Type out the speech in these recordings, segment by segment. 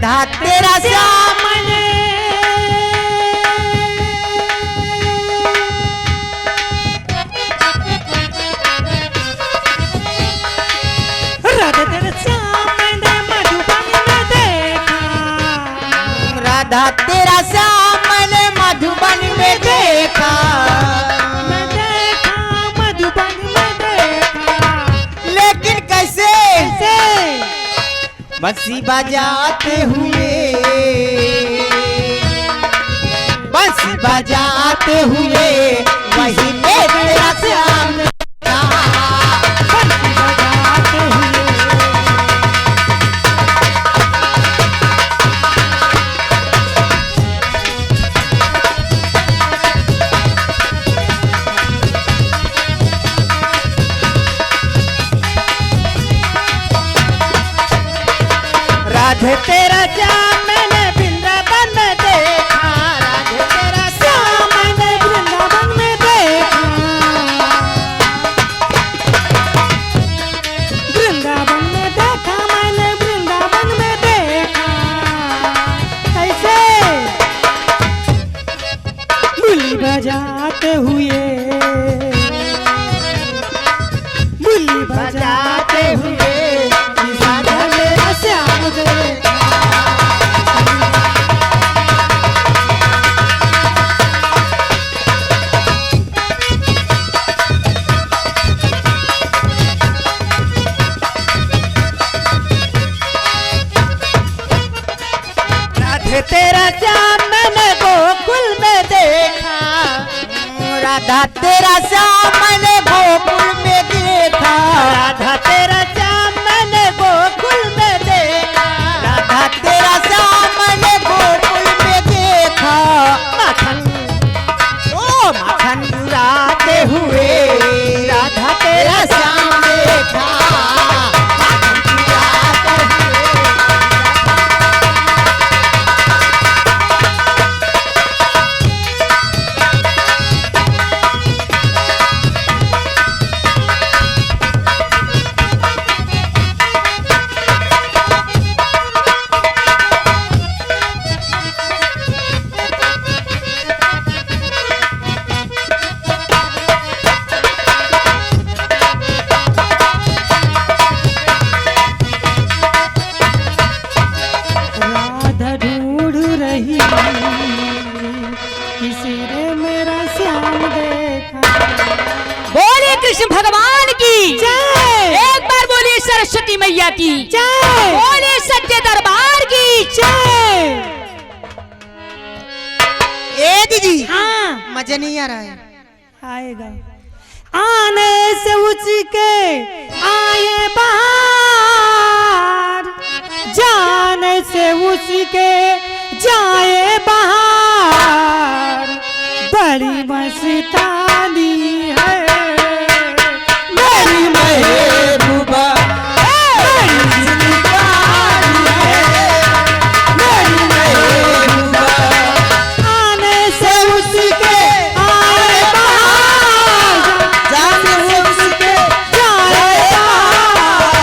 राधा तेरा श्याम ने राधा तेरा श्याम मैंने मधुबन में देखा, मधुबन में देखा। लेकिन कैसे बंसी बजाते हुए, बंसी बजाते हुए वही पे तेरा श्याम देखा, बंसी बजाते हुए। राधे तेरा श्याम मैंने वृंदावन में देखा, राधे तेरा श्याम मैंने वृंदावन में देखा, वृंदावन में देखा मैंने वृंदावन में देखा। कैसे मुरली बजाते हुए, मुरली बजाते हुए तेरा श्याम मैंने गोकुल में देखा, राधा तेरा श्याम मैंने गोकुल में देखा, राधा तेरा श्याम मैंने गोकुल में देखा, राधा तेरा श्याम मैंने गोकुल में देखा। माखन ओ माखन चुराते हुए राधा तेरा श्याम देखा, कृष्ण भगवान की जय। एक बार बोलिए सरस्वती मैया की जय, बोलिए सच्चे दरबार की जय। ए दीदी हाँ मजा नहीं आ रहा है, आएगा। आने से उसके आए बाहर, जाने से उसके जाए बाहर, बड़ी मस्तानी है महबूबा, मेरी जिंदगानी है मेरी महबूबा। आने से उसके आए बाहर, जाने से उसके जाए बाहर,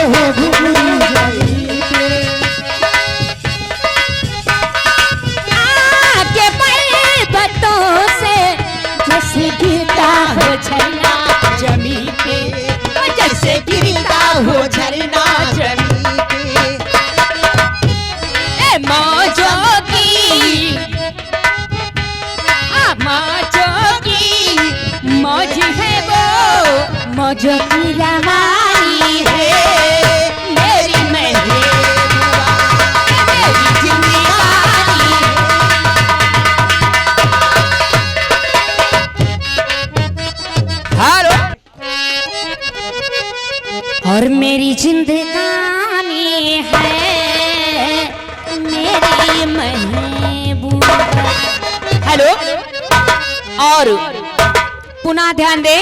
आगे पर्वतों से जैसे गिरता हो झरना जमी पे, जैसे गिरता हो झरना जमी पे। मौजों की मौज है वो, मौजों की रवानी है मेरी महबूबा, मेरी जिंदगानी। हेलो। और मेरी जिंदगानी है मेरी महबूबा। हेलो। और पुनः ध्यान दें,